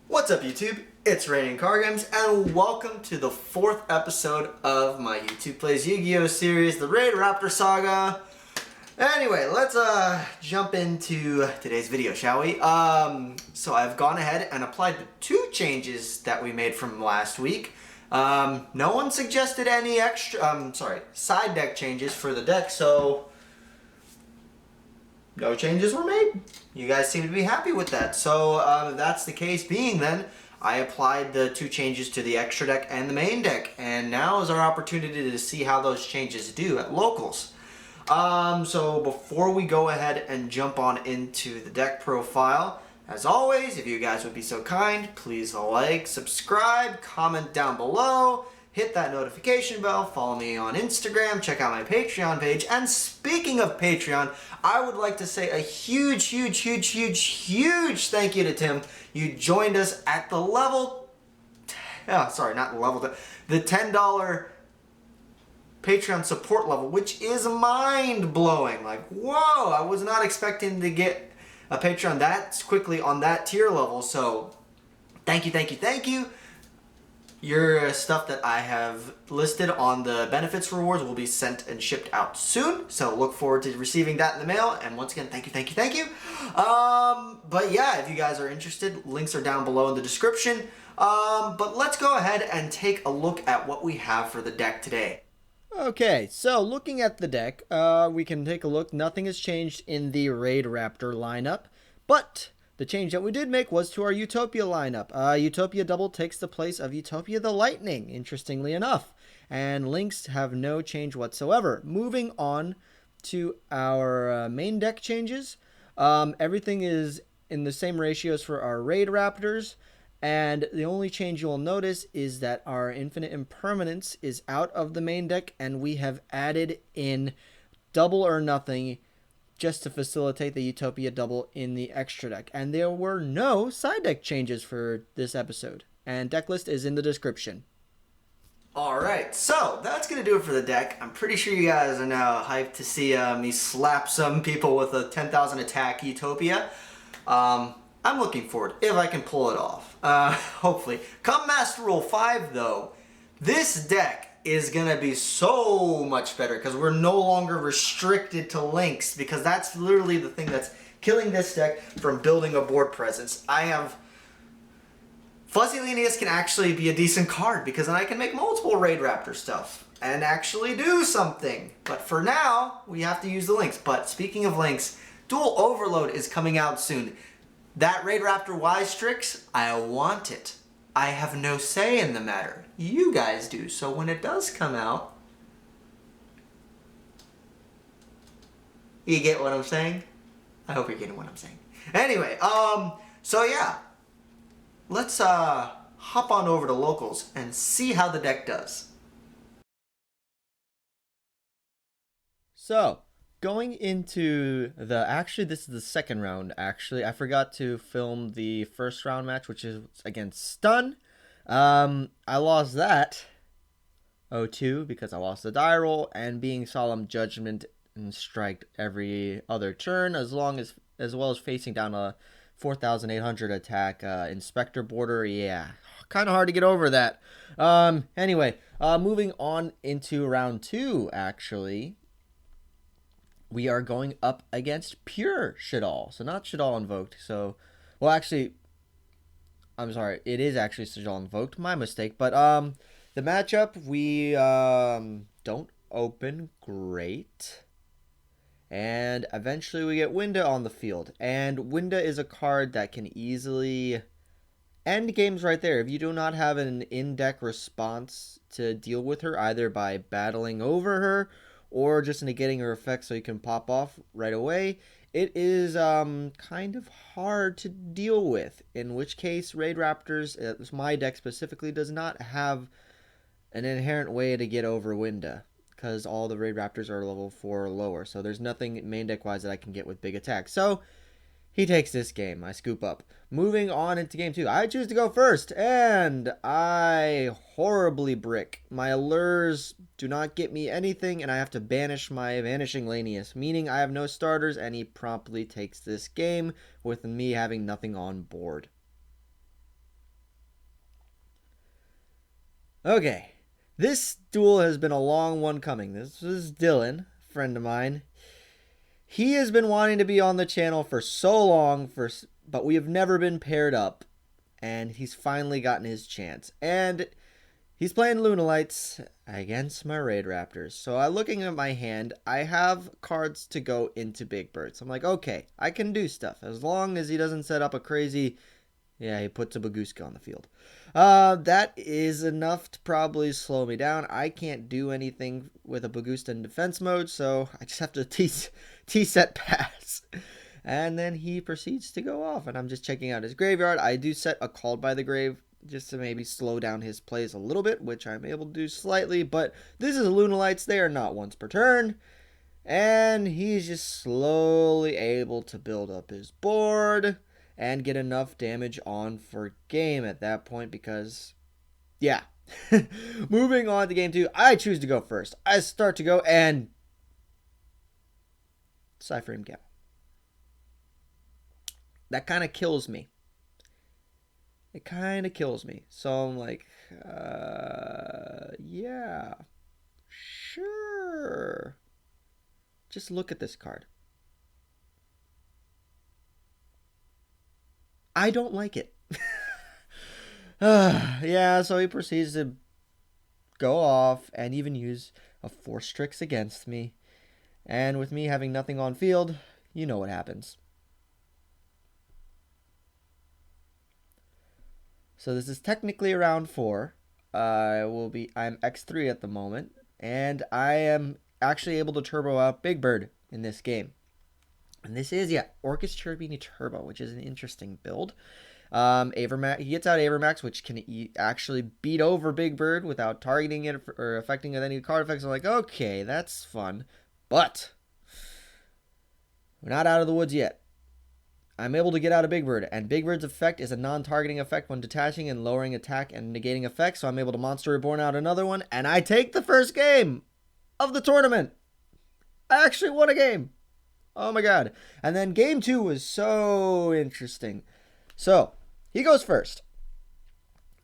What's up YouTube? It's Raining Card Games and welcome to the 4th episode of my YouTube Plays Yu-Gi-Oh! Series, the Raidraptor Saga. Anyway, let's jump into today's video, shall we? So I've gone ahead and applied the 2 changes that we made from last week. No one suggested any extra, side deck changes for the deck, so no changes were made. You guys seem to be happy with that. So if that's the case being, then I applied the 2 changes to the extra deck and the main deck. And now is our opportunity to see how those changes do at locals. So before we go ahead and jump on into the deck profile, as always, if you guys would be so kind, please like, subscribe, comment down below, hit that notification bell, follow me on Instagram, check out my Patreon page. And speaking of Patreon, I would like to say a huge thank you to Tim. You joined us at the level, the $10 Patreon support level, which is mind-blowing. Like, whoa, I was not expecting to get a Patreon that quickly on that tier level. So thank you. Your stuff that I have listed on the benefits rewards will be sent and shipped out soon. So look forward to receiving that in the mail. And once again, thank you. But yeah, if you guys are interested, links are down below in the description. But let's go ahead and take a look at what we have for the deck today. Okay, so looking at the deck, we can take a look. Nothing has changed in the Raidraptor lineup, but the change that we did make was to our Utopia lineup. Utopia Double takes the place of Utopia the Lightning, interestingly enough, and links have no change whatsoever. Moving on to our main deck changes, everything is in the same ratios for our Raidraptors. And the only change you'll notice is that our Infinite Impermanence is out of the main deck, and we have added in Double or Nothing just to facilitate the Utopia Double in the extra deck. And there were no side deck changes for this episode. And deck list is in the description. Alright, so that's going to do it for the deck. I'm pretty sure you guys are now hyped to see me slap some people with a 10,000 attack Utopia. I'm looking forward, if I can pull it off. Hopefully. Come Master Rule 5, though, this deck is going to be so much better because we're no longer restricted to links, because that's literally the thing that's killing this deck from building a board presence. I have... Fuzzy Lenius can actually be a decent card because then I can make multiple Raidraptor stuff and actually do something. But for now, we have to use the links. But speaking of links, Dual Overload is coming out soon. That Raidraptor Y-Strix, I want it. I have no say in the matter. You guys do. So when it does come out, you get what I'm saying? I hope you're getting what I'm saying. Anyway, so yeah. Let's hop on over to locals and see how the deck does. So, going into actually this is the second round, actually. I forgot to film the first round match, which is against Stun. I lost that 0-2 because I lost the die roll, and being Solemn Judgment and striked every other turn, as well as facing down a 4,800 attack Inspector border. Yeah, kind of hard to get over that. Anyway, moving on into round 2, actually. We are going up against pure Shaddoll. So not Shaddoll Invoked. So, well, actually, I'm sorry. It is actually Shaddoll Invoked. My mistake. But the matchup, we don't open great. And eventually we get Winda on the field. And Winda is a card that can easily end games right there. If you do not have an in-deck response to deal with her, either by battling over her or just negating her effect so you can pop off right away, it is kind of hard to deal with. In which case, Raidraptors, my deck specifically, does not have an inherent way to get over Winda, because all the Raidraptors are level 4 or lower. So there's nothing main deck-wise that I can get with big attacks. So he takes this game. I scoop up. Moving on into game 2. I choose to go first, and I horribly brick. My lures do not get me anything, and I have to banish my Vanishing Lanius, meaning I have no starters, and he promptly takes this game with me having nothing on board. Okay. This duel has been a long one coming. This is Dylan, a friend of mine. He has been wanting to be on the channel for so long, but we have never been paired up. And he's finally gotten his chance. And he's playing Lunalights against my Raidraptors. So I'm looking at my hand. I have cards to go into Big Birds. I'm like, okay, I can do stuff. As long as he doesn't set up a crazy... Yeah, he puts a Baguska on the field. That is enough to probably slow me down. I can't do anything with a Bagusta in defense mode, so I just have to T-set pass. And then he proceeds to go off, and I'm just checking out his graveyard. I do set a Called by the Grave just to maybe slow down his plays a little bit, which I'm able to do slightly, but this is Lunalights. They are not once per turn. And he's just slowly able to build up his board and get enough damage on for game at that point because, yeah. Moving on to game 2, I choose to go first. I start to go and Cypher Gamma. That kind of kills me. It kind of kills me. So I'm like, yeah, sure. Just look at this card. I don't like it. Yeah, so he proceeds to go off and even use a Force Tricks against me. And with me having nothing on field, you know what happens. So this is technically round 4. I'm X3 at the moment, and I am actually able to turbo out Big Bird in this game. And this is, Orcus Cherubini Turbo, which is an interesting build. Avermax, he gets out Avermax, which can actually beat over Big Bird without targeting it or affecting it with any card effects. I'm like, okay, that's fun. But we're not out of the woods yet. I'm able to get out of Big Bird, and Big Bird's effect is a non-targeting effect when detaching and lowering attack and negating effects, so I'm able to Monster Reborn out another one, and I take the first game of the tournament. I actually won a game. Oh my god. And then game 2 was so interesting. So, he goes first,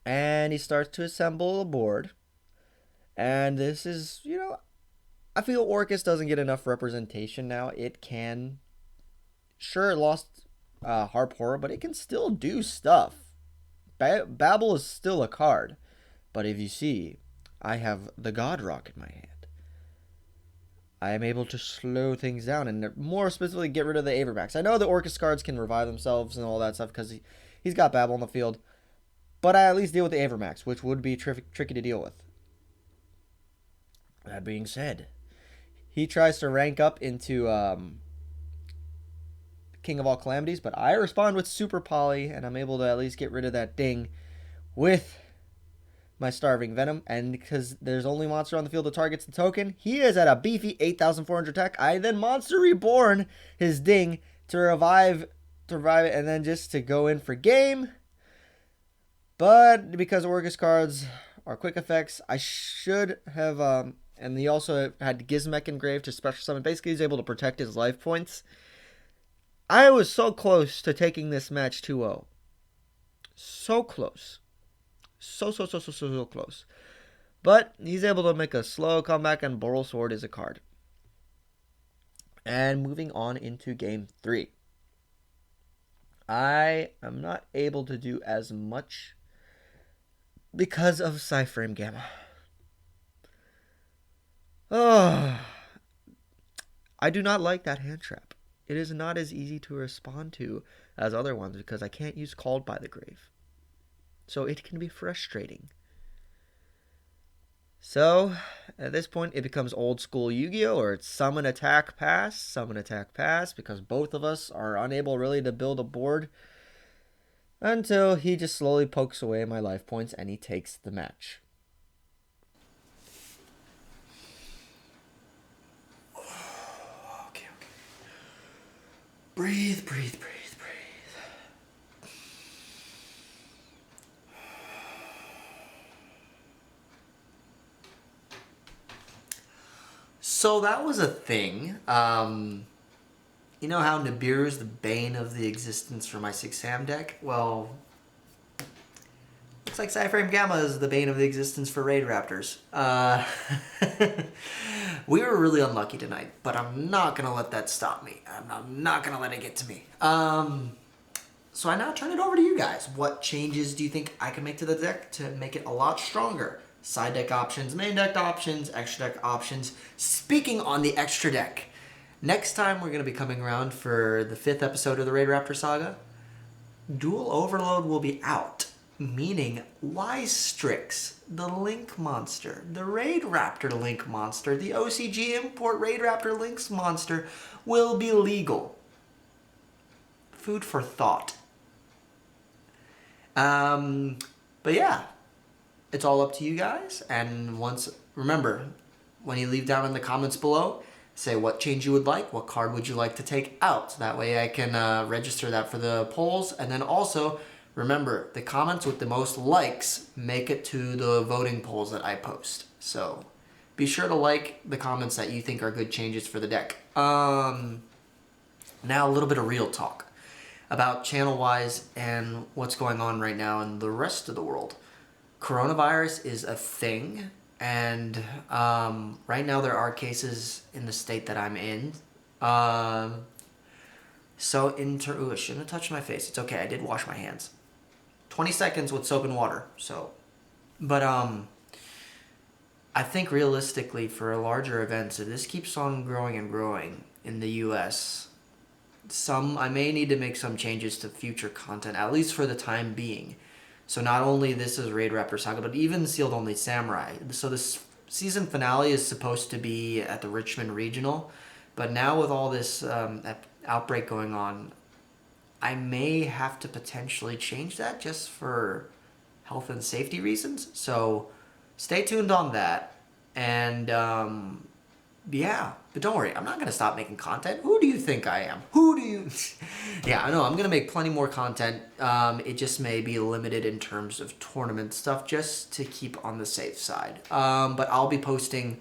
and he starts to assemble a board, and this is, I feel Orcus doesn't get enough representation now. It can, sure, it lost Harp Horror, but it can still do stuff. Babel is still a card, but if you see, I have the God Rock in my hand. I am able to slow things down and more specifically get rid of the Avermax. I know the Orcus cards can revive themselves and all that stuff because he's got Babel on the field, but I at least deal with the Avermax, which would be tricky to deal with. That being said, he tries to rank up into King of all Calamities, but I respond with Super Poly, and I'm able to at least get rid of that ding with my Starving Venom. And because there's only monster on the field that targets the token, he is at a beefy 8,400 attack. I then Monster Reborn his ding to revive it, and then just to go in for game. But because Orcus cards are quick effects, I should have, and he also had Gizmek Engrave to special summon. Basically, he's able to protect his life points. I was so close to taking this match 2-0. So close. So close. But he's able to make a slow comeback, and Boral Sword is a card. And moving on into game 3. I am not able to do as much because of Cypher Gamma. Oh, I do not like that hand trap. It is not as easy to respond to as other ones because I can't use Called by the Grave. So it can be frustrating. So, at this point, it becomes old school Yu-Gi-Oh! Or it's summon, attack, pass, because both of us are unable really to build a board until he just slowly pokes away my life points and he takes the match. Okay. Breathe. So that was a thing. You know how Nibiru is the bane of the existence for my 6 Ham deck? Well, Looks like Cyframe Gamma is the bane of the existence for Raidraptors. We were really unlucky tonight, but I'm not going to let that stop me. I'm not going to let it get to me. So I now turn it over to you guys. What changes do you think I can make to the deck to make it a lot stronger? Side deck options, main deck options, extra deck options. Speaking on the extra deck, next time we're going to be coming around for the 5th episode of the Raidraptor Saga. Dual Overload will be out, meaning Wise Strix, the Link Monster, the Raidraptor Link Monster, the OCG Import Raidraptor Links Monster will be legal. Food for thought. But yeah, it's all up to you guys. And remember, when you leave down in the comments below, say what change you would like, what card would you like to take out. That way I can register that for the polls. And then also, remember, the comments with the most likes make it to the voting polls that I post. So be sure to like the comments that you think are good changes for the deck. Now a little bit of real talk about channel-wise and what's going on right now in the rest of the world. Coronavirus is a thing. And right now there are cases in the state that I'm in. Ooh, I shouldn't have touched my face. It's okay, I did wash my hands. 20 seconds with soap and water. But I think realistically for larger events, if this keeps on growing and growing in the U.S., I may need to make some changes to future content, at least for the time being. So not only this is Raidraptor Saga, but even Sealed Only Samurai. So this season finale is supposed to be at the Richmond Regional, but now with all this outbreak going on, I may have to potentially change that just for health and safety reasons. So stay tuned on that. And yeah, but don't worry, I'm not going to stop making content. Who do you think I am? Yeah, I know, I'm going to make plenty more content. It just may be limited in terms of tournament stuff, just to keep on the safe side. But I'll be posting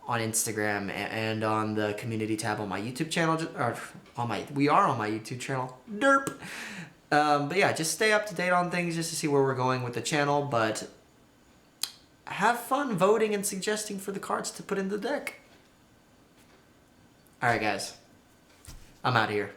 on Instagram and on the community tab on my YouTube channel. We are on my YouTube channel. Derp! But yeah, just stay up to date on things just to see where we're going with the channel. But have fun voting and suggesting for the cards to put in the deck. Alright guys, I'm out of here.